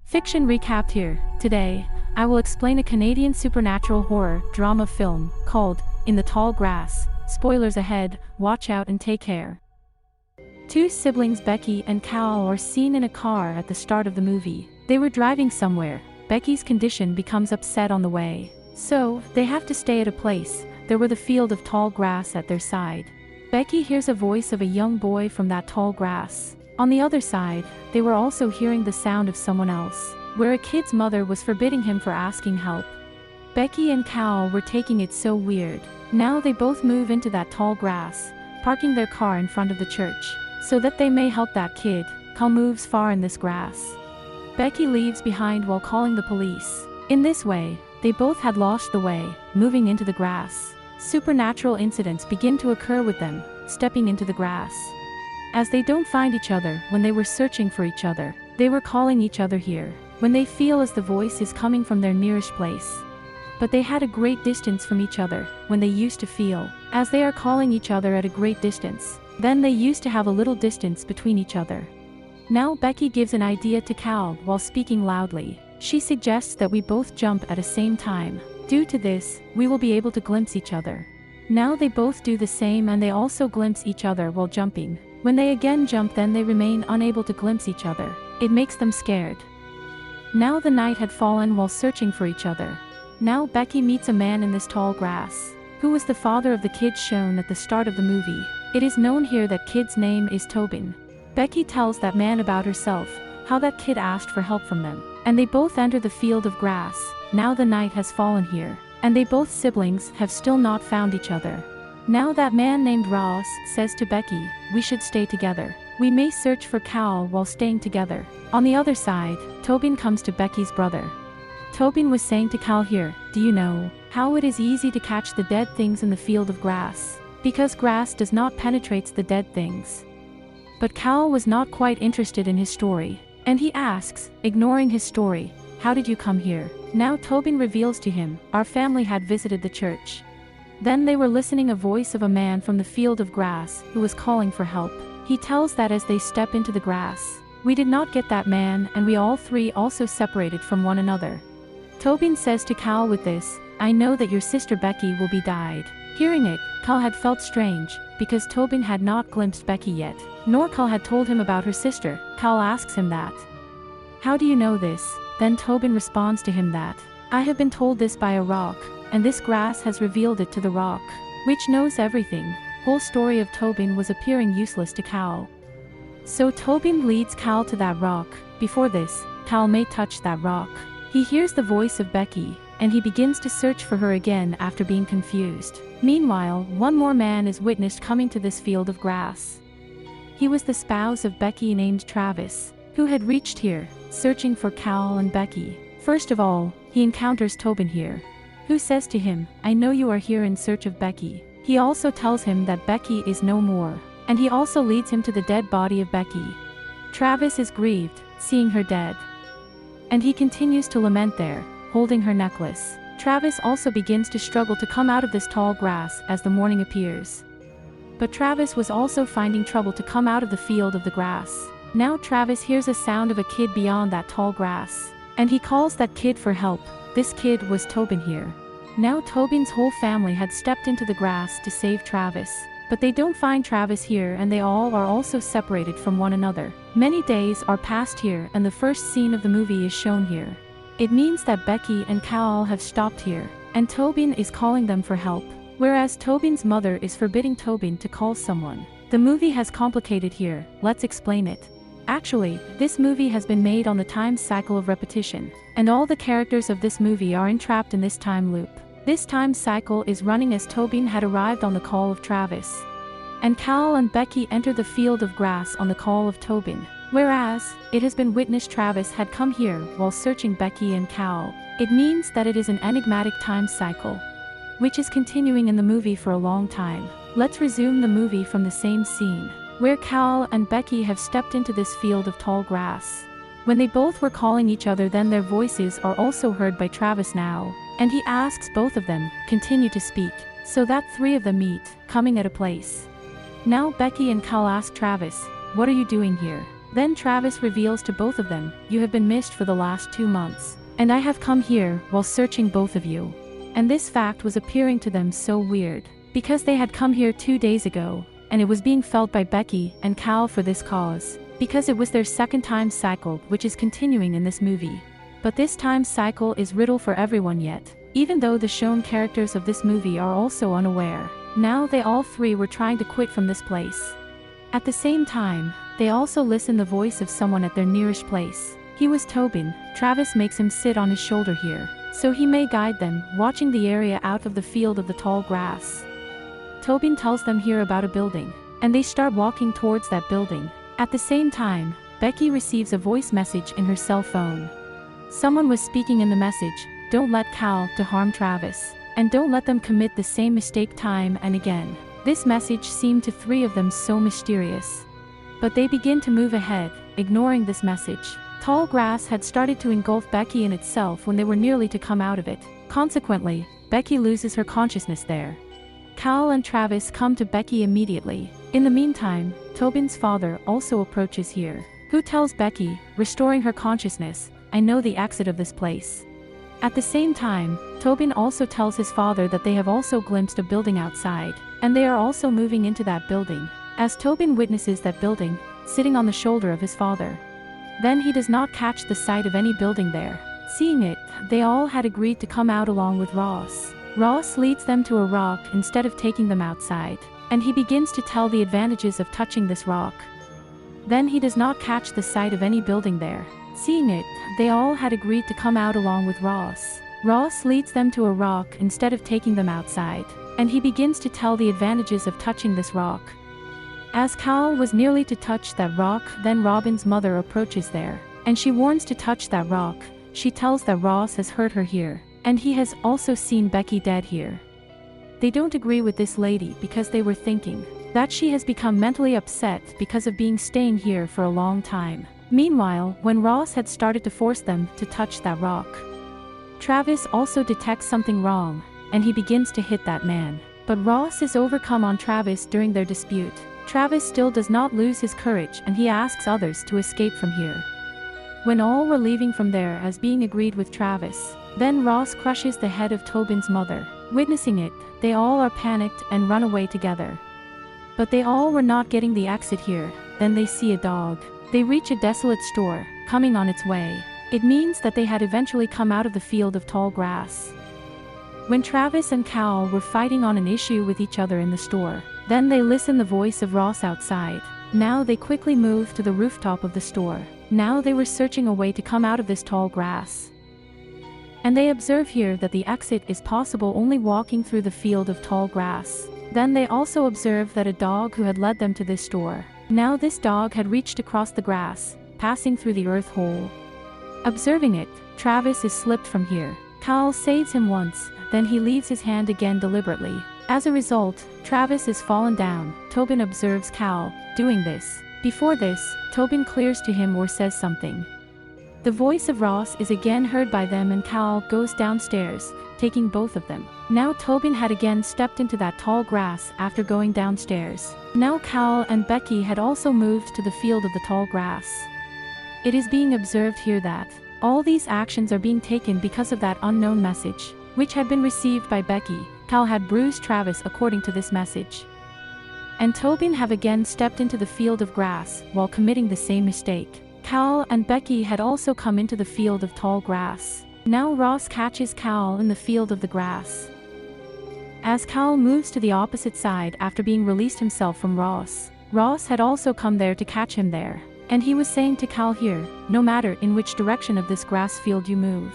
Fiction recapped here. Today, I will explain a Canadian supernatural horror drama film called In the Tall Grass. Spoilers ahead, watch out and take care. Two siblings Becky and Cal are seen in a car at the start of the movie. They were driving somewhere. Becky's condition becomes upset on the way, so they have to stay at a place. There were the field of tall grass at their side. Becky hears a voice of a young boy from that tall grass. On the other side, they were also hearing the sound of someone else, where a kid's mother was forbidding him for asking help. Becky and Cal were taking it so weird. Now they both move into that tall grass, parking their car in front of the church, so that they may help that kid. Cal moves far in this grass. Becky leaves behind while calling the police. In this way, they both had lost the way, moving into the grass. Supernatural incidents begin to occur with them, stepping into the grass. As they don't find each other when they were searching for each other, they were calling each other here, when they feel as the voice is coming from their nearest place. But they had a great distance from each other, when they used to feel, as they are calling each other at a great distance, then they used to have a little distance between each other. Now Becky gives an idea to Cal while speaking loudly. She suggests that we both jump at the same time. Due to this, we will be able to glimpse each other. Now they both do the same and they also glimpse each other while jumping. When they again jump, then they remain unable to glimpse each other. It makes them scared. Now the night had fallen while searching for each other. Now Becky meets a man in this tall grass, who was the father of the kid shown at the start of the movie. It is known here that kid's name is Tobin. Becky tells that man about herself, how that kid asked for help from them, and they both enter the field of grass. Now the night has fallen here, and they both siblings have still not found each other. Now that man named Ross says to Becky, we should stay together. We may search for Cal while staying together. On the other side, Tobin comes to Becky's brother. Tobin was saying to Cal here, do you know how it is easy to catch the dead things in the field of grass? Because grass does not penetrate the dead things. But Cal was not quite interested in his story, and he asks, ignoring his story, how did you come here? Now Tobin reveals to him, our family had visited the church. Then they were listening a voice of a man from the field of grass who was calling for help. He tells that as they step into the grass, we did not get that man and we all three also separated from one another. Tobin says to Cal with this, I know that your sister Becky will be died. Hearing it, Cal had felt strange, because Tobin had not glimpsed Becky yet, nor Cal had told him about her sister. Cal asks him that. How do you know this? Then Tobin responds to him that, I have been told this by a rock, and this grass has revealed it to the rock, which knows everything. Whole story of Tobin was appearing useless to Cal. So Tobin leads Cal to that rock. Before this, Cal may touch that rock. He hears the voice of Becky, and he begins to search for her again after being confused. Meanwhile, one more man is witnessed coming to this field of grass. He was the spouse of Becky named Travis, who had reached here, searching for Cal and Becky. First of all, he encounters Tobin here, who says to him, I know you are here in search of Becky. He also tells him that Becky is no more, and he also leads him to the dead body of Becky. Travis is grieved, seeing her dead, and he continues to lament there, holding her necklace. Travis also begins to struggle to come out of this tall grass as the morning appears. But Travis was also finding trouble to come out of the field of the grass. Now Travis hears a sound of a kid beyond that tall grass, and he calls that kid for help. This kid was Tobin here. Now Tobin's whole family had stepped into the grass to save Travis, but they don't find Travis here and they all are also separated from one another. Many days are passed here and the first scene of the movie is shown here. It means that Becky and Cal have stopped here, and Tobin is calling them for help, whereas Tobin's mother is forbidding Tobin to call someone. The movie has complicated here, let's explain it. Actually, this movie has been made on the time cycle of repetition, and all the characters of this movie are entrapped in this time loop. This time cycle is running as Tobin had arrived on the call of Travis, and Cal and Becky enter the field of grass on the call of Tobin, whereas it has been witnessed Travis had come here while searching Becky and Cal. It means that it is an enigmatic time cycle, which is continuing in the movie for a long time. Let's resume the movie from the same scene, where Cal and Becky have stepped into this field of tall grass. When they both were calling each other, then their voices are also heard by Travis now, and he asks both of them, continue to speak, so that three of them meet, coming at a place. Now Becky and Cal ask Travis, what are you doing here? Then Travis reveals to both of them, "You have been missed for the last 2 months. And I have come here while searching both of you." And this fact was appearing to them so weird, because they had come here 2 days ago, and it was being felt by Becky and Cal for this cause, because it was their second time cycle which is continuing in this movie. But this time cycle is riddle for everyone yet, even though the shown characters of this movie are also unaware. Now they all three were trying to quit from this place. At the same time, they also listen the voice of someone at their nearest place. He was Tobin. Travis makes him sit on his shoulder here, so he may guide them, watching the area out of the field of the tall grass. Tobin tells them here about a building, and they start walking towards that building. At the same time, Becky receives a voice message in her cell phone. Someone was speaking in the message, "Don't let Cal to harm Travis, and don't let them commit the same mistake time and again." This message seemed to three of them so mysterious. But they begin to move ahead, ignoring this message. Tall grass had started to engulf Becky in itself when they were nearly to come out of it. Consequently, Becky loses her consciousness there. Cal and Travis come to Becky immediately. In the meantime, Tobin's father also approaches here, who tells Becky, restoring her consciousness, "I know the exit of this place." At the same time, Tobin also tells his father that they have also glimpsed a building outside, and they are also moving into that building, as Tobin witnesses that building, sitting on the shoulder of his father. Then he does not catch the sight of any building there. Seeing it, they all had agreed to come out along with Ross. Ross leads them to a rock instead of taking them outside, and he begins to tell the advantages of touching this rock. Then he does not catch the sight of any building there. Seeing it, they all had agreed to come out along with Ross. Ross leads them to a rock instead of taking them outside, and he begins to tell the advantages of touching this rock. As Cal was nearly to touch that rock, then Robin's mother approaches there, and she warns to touch that rock. She tells that Ross has hurt her here, and he has also seen Becky dead here. They don't agree with this lady because they were thinking that she has become mentally upset because of being staying here for a long time. Meanwhile, when Ross had started to force them to touch that rock, Travis also detects something wrong, and he begins to hit that man. But Ross is overcome on Travis during their dispute. Travis still does not lose his courage, and he asks others to escape from here. When all were leaving from there as being agreed with Travis, then Ross crushes the head of Tobin's mother. Witnessing it, they all are panicked and run away together. But they all were not getting the exit here. Then they see a dog. They reach a desolate store, coming on its way. It means that they had eventually come out of the field of tall grass. When Travis and Cal were fighting on an issue with each other in the store, then they listen the voice of Ross outside. Now they quickly moved to the rooftop of the store. Now they were searching a way to come out of this tall grass. And they observe here that the exit is possible only walking through the field of tall grass. Then they also observe that a dog who had led them to this store. Now this dog had reached across the grass, passing through the earth hole. Observing it, Travis is slipped from here. Cal saves him once, then he leaves his hand again deliberately. As a result, Travis is fallen down. Tobin observes Cal doing this. Before this, Tobin clears to him or says something. The voice of Ross is again heard by them, and Cal goes downstairs, taking both of them. Now Tobin had again stepped into that tall grass after going downstairs. Now Cal and Becky had also moved to the field of the tall grass. It is being observed here that all these actions are being taken because of that unknown message, which had been received by Becky. Cal had bruised Travis according to this message. And Tobin have again stepped into the field of grass while committing the same mistake. Cal and Becky had also come into the field of tall grass. Now Ross catches Cal in the field of the grass. As Cal moves to the opposite side after being released himself from Ross, Ross had also come there to catch him there. And he was saying to Cal here, "No matter in which direction of this grass field you move,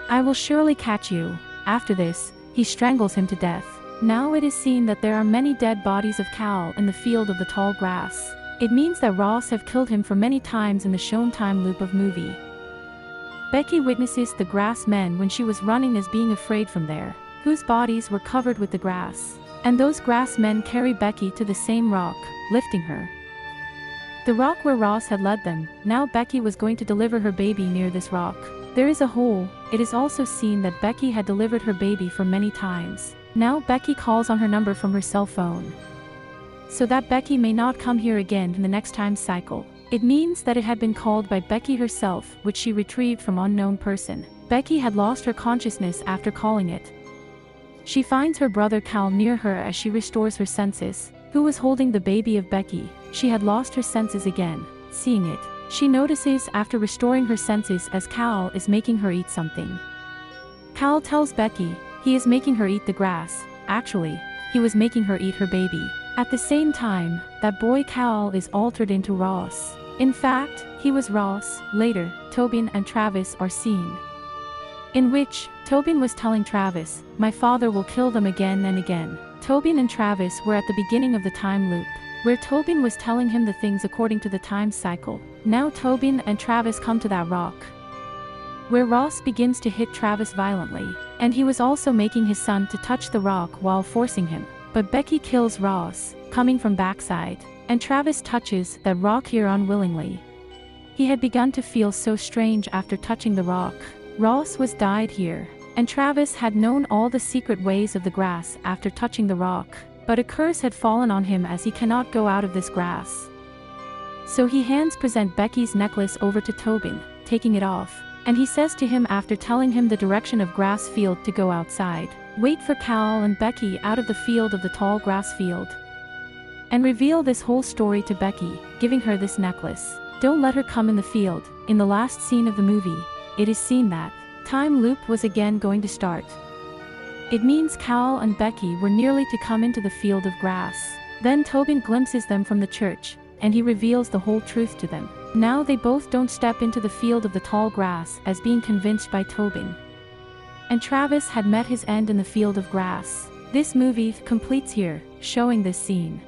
I will surely catch you." After this, he strangles him to death. Now it is seen that there are many dead bodies of Cal in the field of the tall grass. It means that Ross have killed him for many times in the shown time loop of movie. Becky witnesses the grass men when she was running as being afraid from there, whose bodies were covered with the grass. And those grass men carry Becky to the same rock, lifting her. The rock where Ross had led them. Now Becky was going to deliver her baby near this rock. There is a hole. It is also seen that Becky had delivered her baby for many times. Now Becky calls on her number from her cell phone, so that Becky may not come here again in the next time cycle. It means that it had been called by Becky herself, which she retrieved from unknown person. Becky had lost her consciousness after calling it. She finds her brother Cal near her as she restores her senses, who was holding the baby of Becky. She had lost her senses again. Seeing it, she notices after restoring her senses as Cal is making her eat something. Cal tells Becky he is making her eat the grass. Actually, he was making her eat her baby. At the same time, that boy Cal is altered into Ross. In fact, he was Ross. Later, Tobin and Travis are seen, in which Tobin was telling Travis, "My father will kill them again and again." Tobin and Travis were at the beginning of the time loop, where Tobin was telling him the things according to the time cycle. Now Tobin and Travis come to that rock, where Ross begins to hit Travis violently, and he was also making his son to touch the rock while forcing him. But Becky kills Ross, coming from backside, and Travis touches that rock here unwillingly. He had begun to feel so strange after touching the rock. Ross was died here, and Travis had known all the secret ways of the grass after touching the rock, but a curse had fallen on him as he cannot go out of this grass. So he presents Becky's necklace over to Tobin, taking it off, and he says to him after telling him the direction of grass field to go outside, "Wait for Cal and Becky out of the field of the tall grass field," and reveal this whole story to Becky, giving her this necklace. Don't let her come in the field. In the last scene of the movie, it is seen that time loop was again going to start. It means Cal and Becky were nearly to come into the field of grass. Then Tobin glimpses them from the church, and he reveals the whole truth to them. Now they both don't step into the field of the tall grass as being convinced by Tobin. And Travis had met his end in the field of grass. This movie completes here, showing this scene.